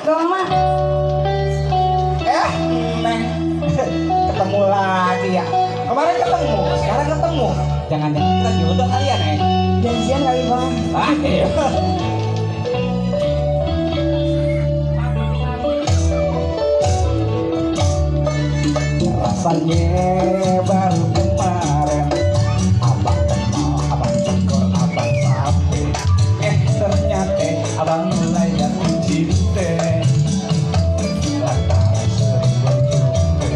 Mama. Neng, ketemu lagi ya. Kemarin ketemu, sekarang ketemu. Jangan-jangan kita jodoh kali ya, Neng? Janjian kali bang. Ah, iya. Rasanya baru kemarin abang kenal, abang tegur, abang sapi. Ternyata abang mulai jatuh cinta. Lantaran sering berjumpa.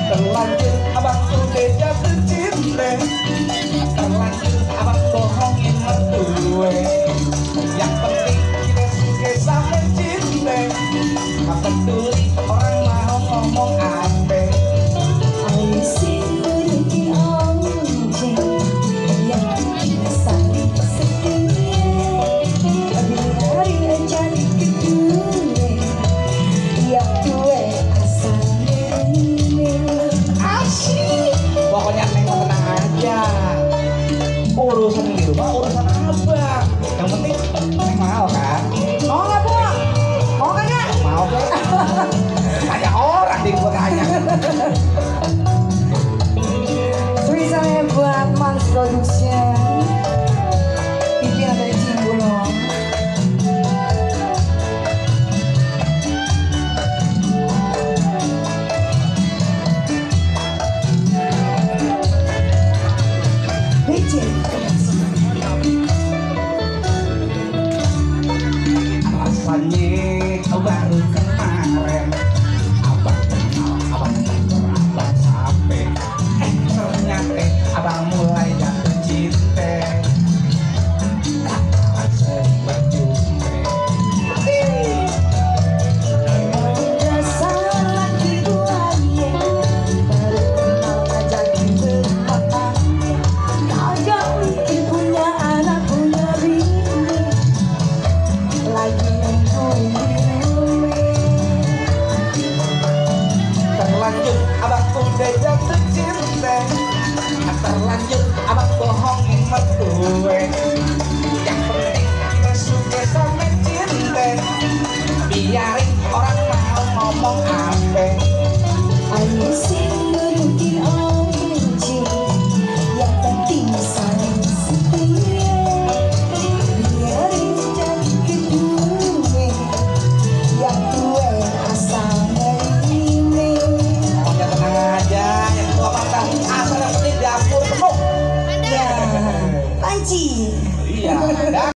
Terlanjur abang udah jatuh cinta. Terlanjur abang bohongin mertue. Yang penting kita suka sama cinta. Gak peduli orang mau ngomong apa. Pokoknya Neng tenang aja. Urusan di rumah urusan abang. Yang penting Neng mau kan? Mau nggak bu? Mau kagak? Mau kan? Kayak orang di gua tanya. Tulisannya buat Mans Production. Pimpinan dari Cimbulong. Rasanya baru kemarin abang kenal, abang tegur, abang sapi. Ternyata abang mulai jatuh cinta. Lantaran sering berjumpa. Terlanjur abang udah jatuh cinta. Terlanjur abang bohongin mertue. Yang penting kita suka sama cinta. Biarin orang mau ngomong apa. Ayo sih nurutin omongan, yang penting saling setia. Biarin jadi kedua, yang tua asal ini. Pokoknya tenang aja, yang tua patah asal yang penting dapur penuh. Ya, panci. Iya.